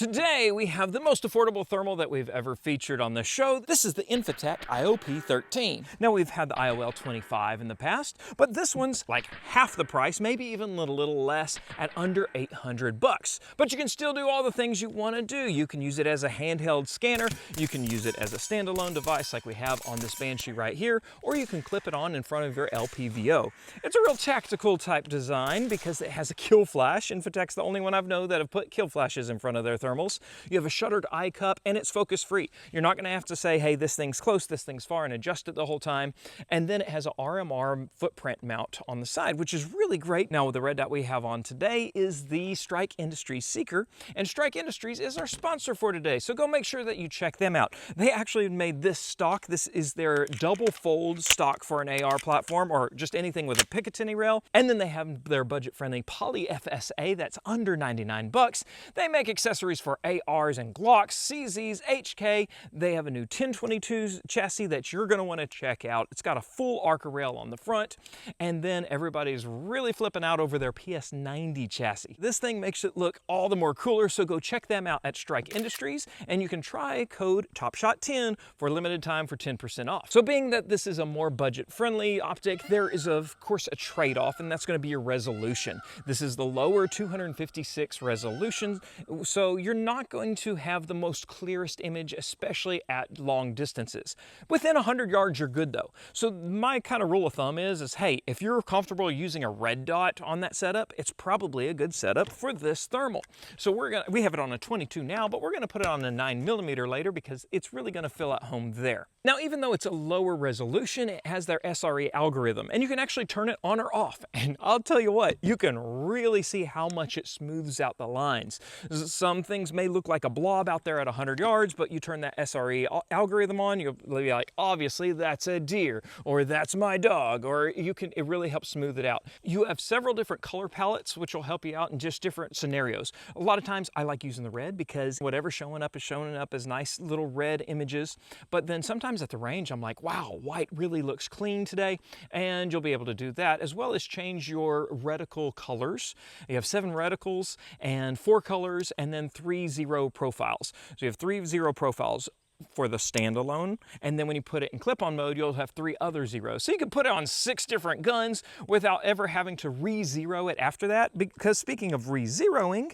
Today we have the most affordable thermal that we've ever featured on the show. This is the Infitac IOP13. Now we've had the IOL25 in the past, but this one's like half the price, maybe even a little less at under $800. But you can still do all the things you want to do. You can use it as a handheld scanner, you can use it as a standalone device like we have on this Banshee right here, or you can clip it on in front of your LPVO. It's a real tactical type design because it has a kill flash. Infitac's the only one I've known that have put kill flashes in front of their thermals. You have a shuttered eye cup and it's focus free. You're not going to have to say, hey, this thing's close, this thing's far, and adjust it the whole time. And then it has an RMR footprint mount on the side, which is really great. Now the red dot we have on today is the Strike Industries Seeker, and Strike Industries is our sponsor for today. So go make sure that you check them out. They actually made this stock. This is their double fold stock for an AR platform or just anything with a Picatinny rail. And then they have their budget friendly poly FSA that's under 99 bucks. They make accessories for ARs and Glocks, CZs, HK. They have a new 1022 chassis that you're going to want to check out. It's got a full Arca rail on the front, and then everybody's really flipping out over their PS90 chassis. This thing makes it look all the more cooler, so go check them out at Strike Industries, and you can try code TOPSHOT10 for a limited time for 10% off. So being that this is a more budget-friendly optic, there is of course a trade-off, and that's going to be your resolution. This is the lower 256 resolution, so you're not going to have the most clearest image, especially at long distances. Within 100 yards, you're good though. So my kind of rule of thumb is hey, if you're comfortable using a red dot on that setup, it's probably a good setup for this thermal. So we have it on a 22 now, but we're gonna put it on a 9mm later because it's really gonna fill at home there. Now, even though it's a lower resolution, it has their SRE algorithm, and you can actually turn it on or off. And I'll tell you what, you can really see how much it smooths out the lines. Some things may look like a blob out there at 100 yards, but you turn that SRE algorithm on, you'll be like, obviously that's a deer, or that's my dog, or it really helps smooth it out. You have several different color palettes, which will help you out in just different scenarios. A lot of times I like using the red because whatever's showing up is showing up as nice little red images. But then sometimes at the range, I'm like, wow, white really looks clean today. And you'll be able to do that, as well as change your reticle colors. You have 7 reticles and 4 colors, and then 3 zero profiles. So you have 3 zero profiles for the standalone, and then when you put it in clip-on mode, you'll have 3 other zeros. So you can put it on 6 different guns without ever having to re-zero it after that, because speaking of re-zeroing,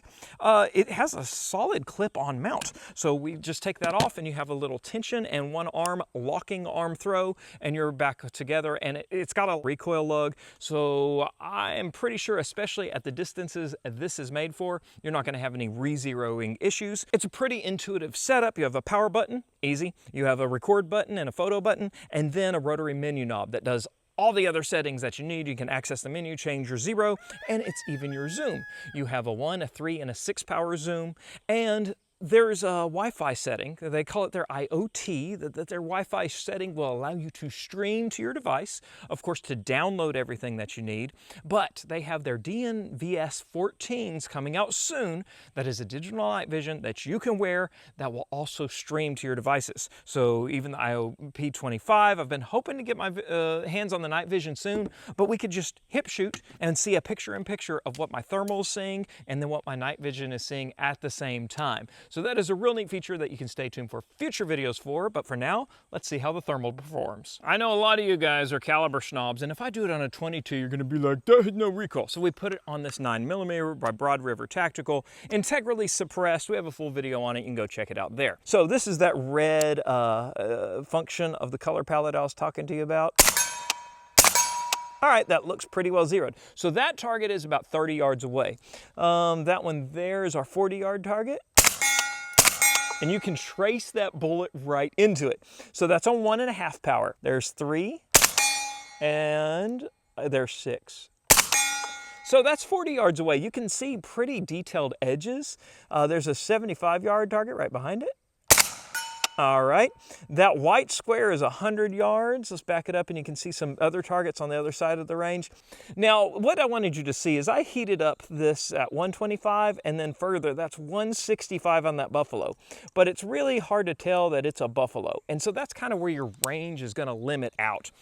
it has a solid clip-on mount. So we just take that off and you have a little tension and one arm locking arm throw, and you're back together, and it's got a recoil lug. So I am pretty sure, especially at the distances this is made for, you're not going to have any re-zeroing issues. It's a pretty intuitive setup. You have a power button, easy. You have a record button and a photo button, and then a rotary menu knob that does all the other settings that you need. You can access the menu, change your zero, and it's even your zoom. You have a 1, a 3, and a 6 power zoom, and there's a Wi-Fi setting. They call it their IoT, that their Wi-Fi setting will allow you to stream to your device, of course, to download everything that you need. But they have their DNVS14s coming out soon. That is a digital night vision that you can wear that will also stream to your devices. So even the IOP25, I've been hoping to get my hands on the night vision soon, but we could just hip shoot and see a picture-in-picture of what my thermal is seeing and then what my night vision is seeing at the same time. So that is a real neat feature that you can stay tuned for future videos for, but for now, let's see how the thermal performs. I know a lot of you guys are caliber snobs, and if I do it on a 22, you're gonna be like, that had no recoil. So we put it on this 9mm by Broad River Tactical, integrally suppressed. We have a full video on it, you can go check it out there. So this is that red function of the color palette I was talking to you about. All right, that looks pretty well zeroed. So that target is about 30 yards away. That one there is our 40-yard target. And you can trace that bullet right into it. So that's on 1.5 power. There's 3, and there's 6. So that's 40 yards away. You can see pretty detailed edges. There's a 75-yard target right behind it. All right, that white square is 100 yards. Let's back it up and you can see some other targets on the other side of the range. Now, what I wanted you to see is I heated up this at 125 and then further, that's 165 on that buffalo. But it's really hard to tell that it's a buffalo. And so that's kind of where your range is gonna limit out.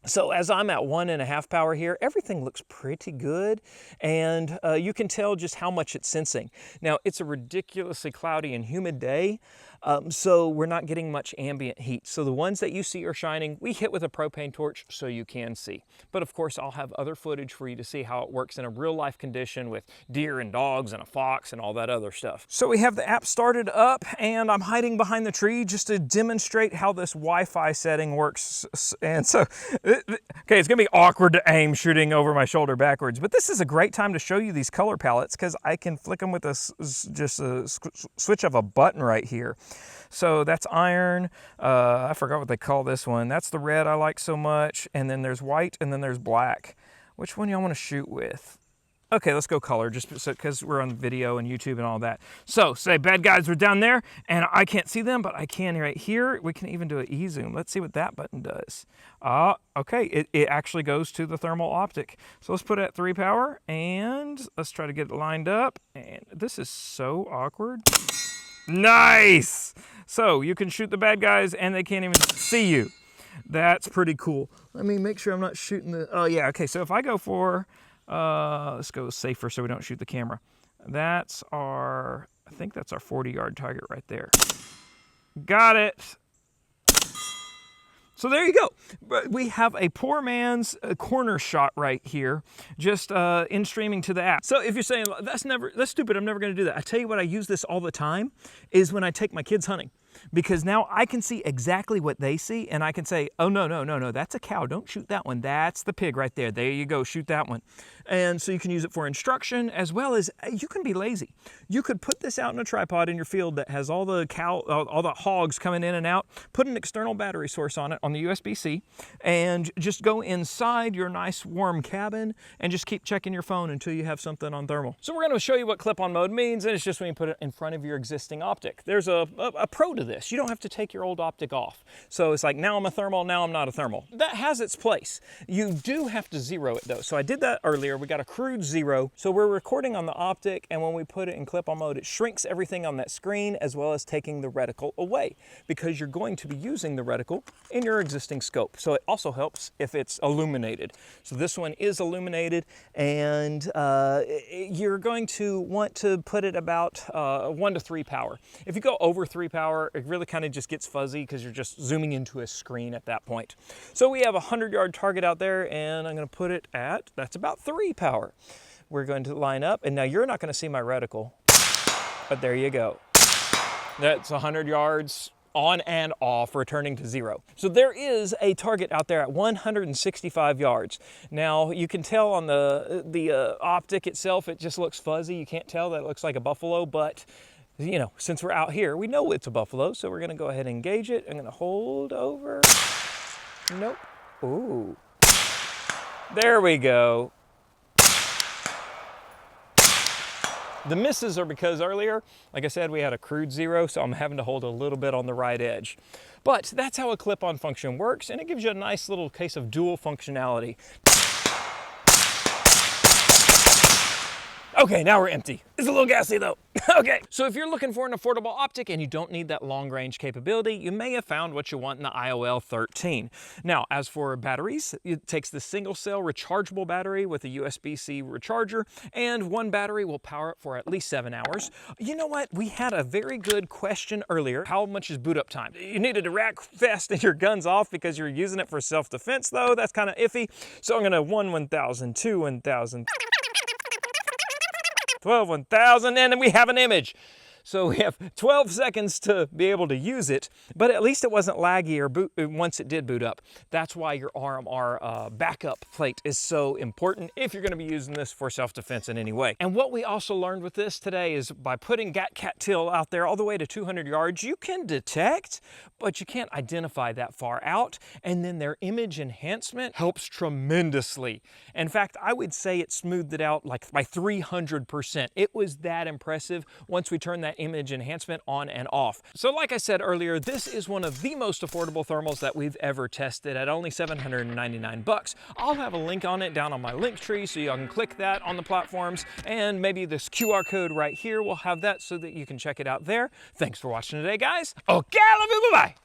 So as I'm at 1.5 power here, everything looks pretty good, and you can tell just how much it's sensing. Now, it's a ridiculously cloudy and humid day, so we're not getting much ambient heat. So the ones that you see are shining, we hit with a propane torch so you can see. But of course, I'll have other footage for you to see how it works in a real life condition with deer and dogs and a fox and all that other stuff. So we have the app started up, and I'm hiding behind the tree just to demonstrate how this Wi-Fi setting works. And so, okay, it's gonna be awkward to aim shooting over my shoulder backwards, but this is a great time to show you these color palettes because I can flick them with just a switch of a button right here. So that's iron. I forgot what they call this one. That's the red I like so much. And then there's white, and then there's black. Which one y'all want to shoot with? Okay, let's go color, just because we're on video and YouTube and all that. So, say bad guys are down there, and I can't see them, but I can right here. We can even do an e-zoom. Let's see what that button does. Okay, it actually goes to the thermal optic. So let's put it at 3 power, and let's try to get it lined up. And this is so awkward. Nice! So you can shoot the bad guys, and they can't even see you. That's pretty cool. Let me make sure I'm not shooting the, oh yeah, okay, so if I go for, let's go safer so we don't shoot the camera. That's our, I think that's our 40-yard target right there. Got it. So there you go. We have a poor man's Cornershot right here, just in streaming to the app. So if you're saying, that's stupid, I'm never gonna do that. I tell you what, I use this all the time, is when I take my kids hunting. Because now I can see exactly what they see, and I can say, oh, no, that's a cow. Don't shoot that one. That's the pig right there. There you go, shoot that one. And so you can use it for instruction, as well as you can be lazy. You could put this out in a tripod in your field that has all the hogs coming in and out, put an external battery source on it on the USB-C, and just go inside your nice warm cabin and just keep checking your phone until you have something on thermal. So we're gonna show you what clip-on mode means, and it's just when you put it in front of your existing optic. There's a pro to this. You don't have to take your old optic off. So it's like, now I'm a thermal, now I'm not a thermal. That has its place. You do have to zero it though. So I did that earlier. We got a crude zero. So we're recording on the optic, and when we put it in clip-on mode, it shrinks everything on that screen, as well as taking the reticle away, because you're going to be using the reticle in your existing scope. So it also helps if it's illuminated. So this one is illuminated, and you're going to want to put it about 1 to 3 power. If you go over 3 power, it really kind of just gets fuzzy because you're just zooming into a screen at that point. So we have a 100-yard target out there, and I'm going to put it at, that's about 3 power. We're going to line up, and now you're not going to see my reticle, but there you go. That's 100 yards on and off, returning to 0. So there is a target out there at 165 yards. Now you can tell on the optic itself, it just looks fuzzy. You can't tell that it looks like a buffalo, but you know, since we're out here, we know it's a buffalo, so we're gonna go ahead and engage it. I'm gonna hold over. Nope. Ooh. There we go. The misses are because earlier, like I said, we had a crude 0, so I'm having to hold a little bit on the right edge. But that's how a clip-on function works, and it gives you a nice little case of dual functionality. Okay, now we're empty. It's a little gassy though. Okay, so if you're looking for an affordable optic and you don't need that long range capability, you may have found what you want in the IOL13. Now, as for batteries, it takes the single cell rechargeable battery with a USB-C recharger, and one battery will power it for at least 7 hours. You know what? We had a very good question earlier. How much is boot up time? You needed to rack fast and your guns off because you're using it for self-defense though. That's kind of iffy. So I'm gonna 1,000, 2, 1,000. 12, 1,000, and then we have an image. So we have 12 seconds to be able to use it, but at least it wasn't laggy or once it did boot up. That's why your RMR backup plate is so important if you're gonna be using this for self-defense in any way. And what we also learned with this today is by putting gat-cat-till out there all the way to 200 yards, you can detect, but you can't identify that far out. And then their image enhancement helps tremendously. In fact, I would say it smoothed it out like by 300%. It was that impressive once we turned that image enhancement on and off. So like I said earlier, this is one of the most affordable thermals that we've ever tested at only $799. I'll have a link on it down on my link tree so y'all can click that on the platforms, and maybe this QR code right here will have that so that you can check it out there. Thanks for watching today, guys. Okay, I love you, bye-bye.